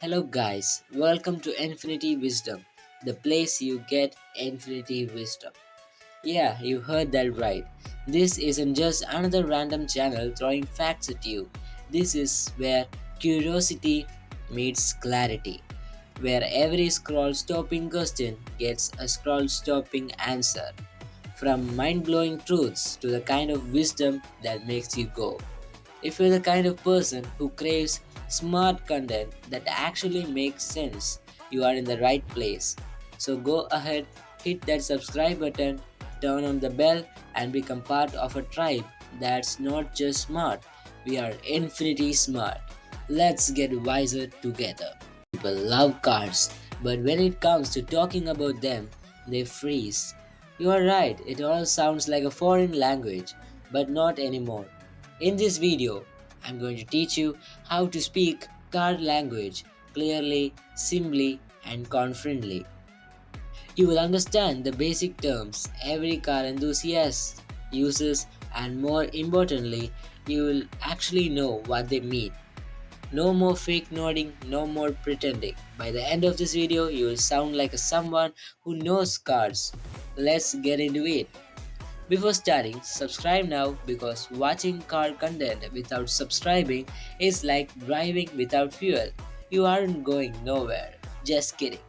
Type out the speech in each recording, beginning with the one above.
Hello, guys, welcome to Infinity Wisdom, the place you get infinity wisdom. Yeah, you heard that right. This isn't just another random channel throwing facts at you. This is where curiosity meets clarity, where every scroll stopping question gets a scroll stopping answer. From mind blowing truths to the kind of wisdom that makes you go. If you're the kind of person who craves smart content that actually makes sense, you are in the right place. So go ahead, hit that subscribe button, turn on the bell, and become part of a tribe that's not just smart, we are infinity smart. Let's get wiser together. People love cars, but when it comes to talking about them, they freeze. You are right, it all sounds like a foreign language, but not anymore. In this video, I'm going to teach you how to speak car language clearly, simply, and confidently. You will understand the basic terms every car enthusiast uses, and more importantly, you will actually know what they mean. No more fake nodding, no more pretending. By the end of this video, you will sound like someone who knows cars. Let's get into it. Before starting, subscribe now because watching car content without subscribing is like driving without fuel. You aren't going nowhere. Just kidding.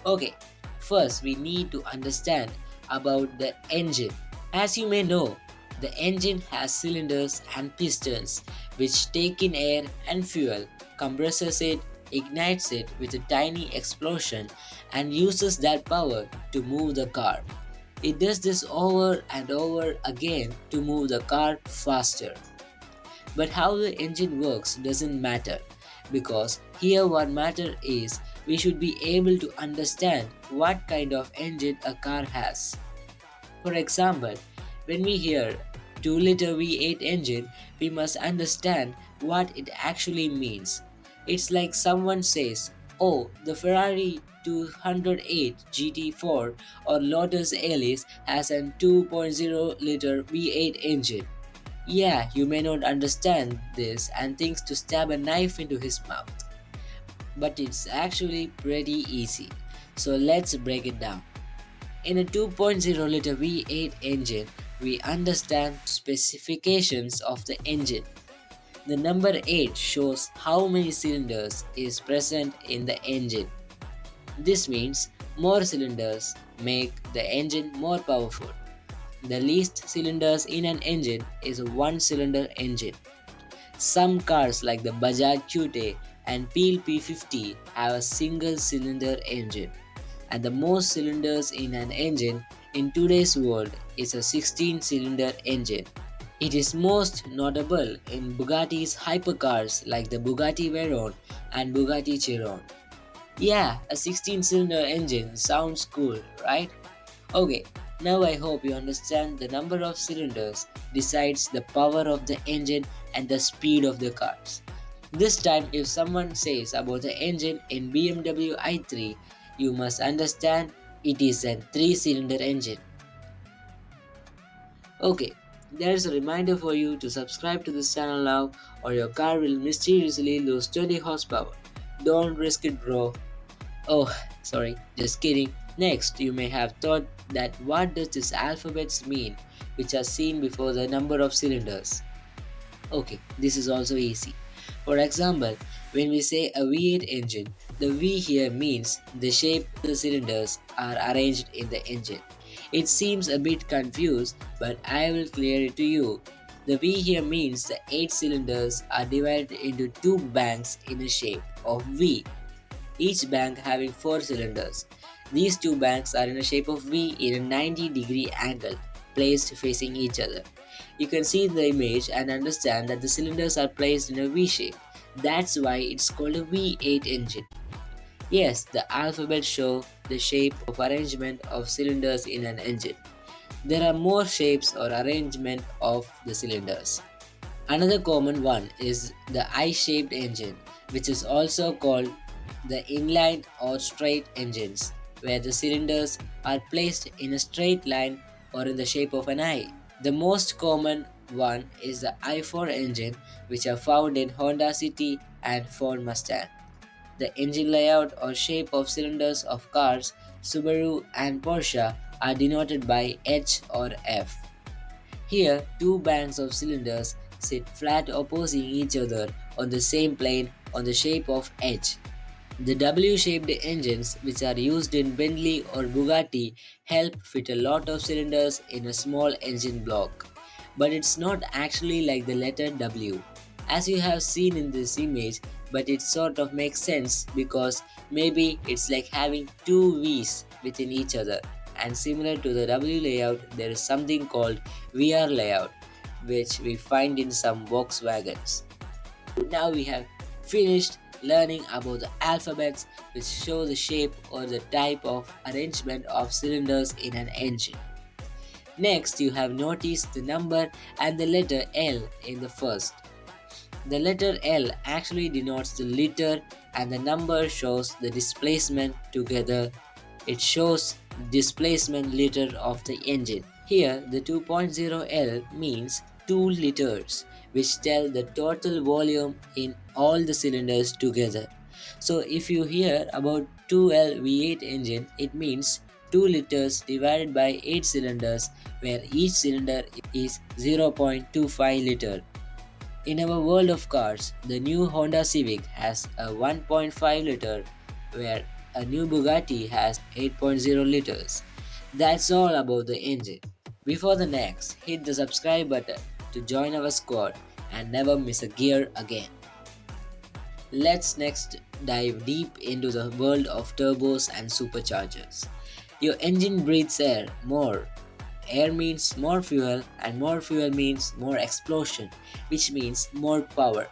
Okay, first we need to understand about the engine. As you may know, the engine has cylinders and pistons which take in air and fuel, compresses it, ignites it with a tiny explosion, and uses that power to move the car. It does this over and over again to move the car faster. But how the engine works doesn't matter, because here what matters is we should be able to understand what kind of engine a car has. For example, when we hear 2-liter V8 engine, we must understand what it actually means. It's like someone says, "Oh, the Ferrari 208 GT4 or Lotus Elise has a 2.0-liter V8 engine." Yeah, you may not understand this and thinks to stab a knife into his mouth, but it's actually pretty easy. So let's break it down. In a 2.0 liter V8 engine, we understand specifications of the engine. The number 8 shows how many cylinders is present in the engine. This means more cylinders make the engine more powerful. The least cylinders in an engine is a one-cylinder engine. Some cars like the Bajaj Qute and Peel P50 have a single cylinder engine, and the most cylinders in an engine in today's world is a 16-cylinder engine. It is most notable in Bugatti's hypercars like the Bugatti Veyron and Bugatti Chiron. Yeah, a 16-cylinder engine sounds cool, right? Okay, now I hope you understand the number of cylinders decides the power of the engine and the speed of the cars. This time if someone says about the engine in BMW i3, you must understand it is a 3-cylinder engine. Okay, there's a reminder for you to subscribe to this channel now or your car will mysteriously lose 20 horsepower. Don't risk it, bro. Oh, sorry, just kidding. Next, you may have thought that what does this alphabets mean which are seen before the number of cylinders? Okay, this is also easy. For example, when we say a V8 engine, the V here means the shape the cylinders are arranged in the engine. It seems a bit confused, but I will clear it to you. The V here means the 8 cylinders are divided into 2 banks in a shape of V, each bank having 4 cylinders. These 2 banks are in the shape of V in a 90-degree angle, placed facing each other. You can see the image and understand that the cylinders are placed in a V shape. That's why it's called a V8 engine. Yes, the alphabet show the shape of arrangement of cylinders in an engine. There are more shapes or arrangement of the cylinders. Another common one is the I-shaped engine, which is also called the inline or straight engines, where the cylinders are placed in a straight line or in the shape of an eye. The most common one is the I4 engine, which are found in Honda City and Ford Mustang. The engine layout or shape of cylinders of cars, Subaru and Porsche are denoted by H or F. Here, two banks of cylinders sit flat opposing each other on the same plane on the shape of H. The W-shaped engines, which are used in Bentley or Bugatti, help fit a lot of cylinders in a small engine block. But it's not actually like the letter W, as you have seen in this image, but it sort of makes sense because maybe it's like having two V's within each other. And similar to the W layout, there is something called VR layout, which we find in some Volkswagens. Now we have finished learning about the alphabets which show the shape or the type of arrangement of cylinders in an engine. Next, you have noticed the number and the letter L in the first. The letter L actually denotes the liter and the number shows the displacement together. It shows displacement liter of the engine. Here, the 2.0 L means 2 liters, which tell the total volume in all the cylinders together. So if you hear about 2L V8 engine, it means 2 liters divided by 8 cylinders, where each cylinder is 0.25 liter. In our world of cars, the new Honda Civic has a 1.5 liter, where a new Bugatti has 8.0 liters. That's all about the engine. Before the next, hit the subscribe button to join our squad and never miss a gear again. Let's next dive deep into the world of turbos and superchargers. Your engine breathes air more. Air means more fuel, and more fuel means more explosion, which means more power.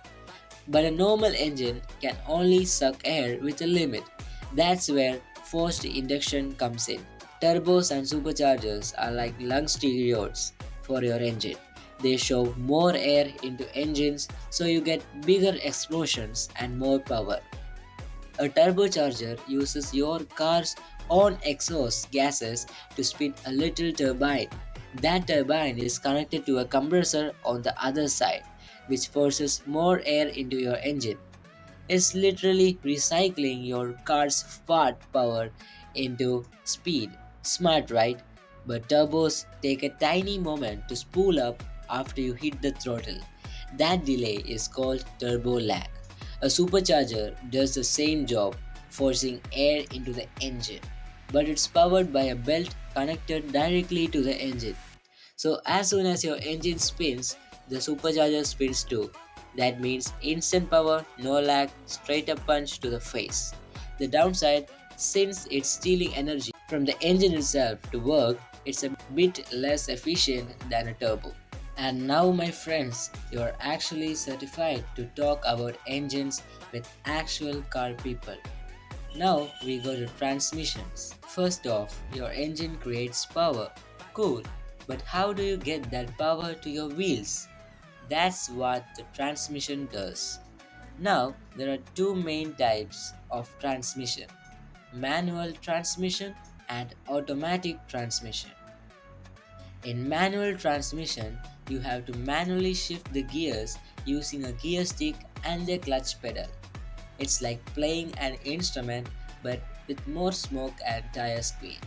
But a normal engine can only suck air with a limit. That's where forced induction comes in. Turbos and superchargers are like lung steroids for your engine. They shove more air into engines so you get bigger explosions and more power. A turbocharger uses your car's own exhaust gases to spin a little turbine. That turbine is connected to a compressor on the other side, which forces more air into your engine. It's literally recycling your car's fart power into speed. Smart, right? But turbos take a tiny moment to spool up after you hit the throttle. That delay is called turbo lag. A supercharger does the same job, forcing air into the engine, but it's powered by a belt connected directly to the engine. So as soon as your engine spins, the supercharger spins too. That means instant power, no lag, straight up punch to the face. The downside, since it's stealing energy from the engine itself to work, it's a bit less efficient than a turbo. And now, my friends, you're actually certified to talk about engines with actual car people. Now we go to transmissions. First off, your engine creates power. Cool, but how do you get that power to your wheels? That's what the transmission does. Now, there are two main types of transmission: manual transmission and automatic transmission. In manual transmission, you have to manually shift the gears using a gear stick and a clutch pedal. It's like playing an instrument but with more smoke and tire squeak.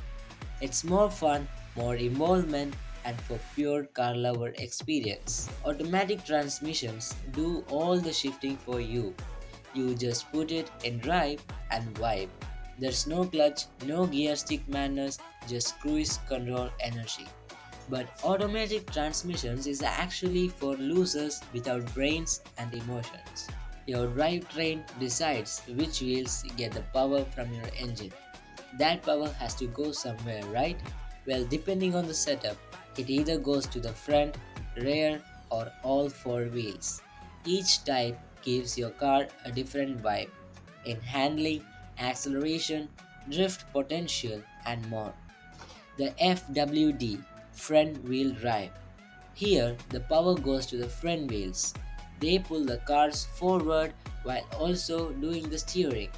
It's more fun, more involvement, and for pure car lover experience. Automatic transmissions do all the shifting for you. You just put it in drive and vibe. There's no clutch, no gear stick madness, just cruise control energy. But automatic transmissions is actually for losers without brains and emotions. Your drivetrain decides which wheels get the power from your engine. That power has to go somewhere, right? Well, depending on the setup, it either goes to the front, rear, or all four wheels. Each type gives your car a different vibe in handling, acceleration, drift potential, and more. The FWD, front wheel drive. Here, the power goes to the front wheels. They pull the cars forward while also doing the steering.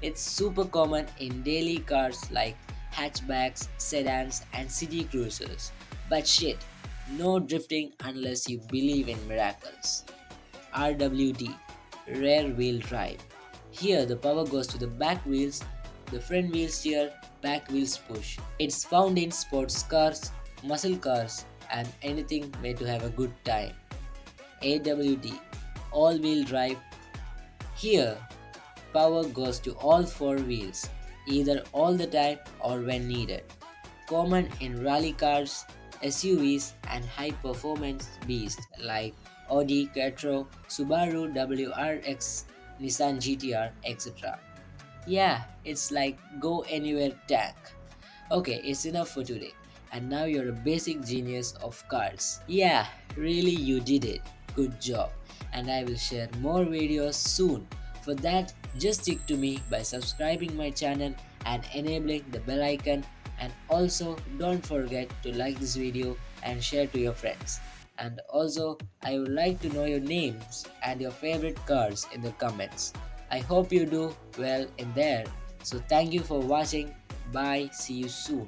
It's super common in daily cars like hatchbacks, sedans, and city cruisers. But shit, no drifting unless you believe in miracles. RWD, rear wheel drive. Here the power goes to the back wheels, the front wheels steer, back wheels push. It's found in sports cars, muscle cars, and anything made to have a good time. AWD, all wheel drive. Here power goes to all four wheels, either all the time or when needed. Common in rally cars, SUVs, and high performance beasts like Audi Quattro, Subaru WRX, Nissan GTR, etc. Yeah, it's like go anywhere tank. Okay, it's enough for today. And now you're a basic genius of cars. Yeah, really you did it. Good job. And I will share more videos soon. For that, just stick to me by subscribing my channel and enabling the bell icon. And also don't forget to like this video and share to your friends. And also, I would like to know your names and your favorite cars in the comments. I hope you do well in there. So thank you for watching. Bye. See you soon.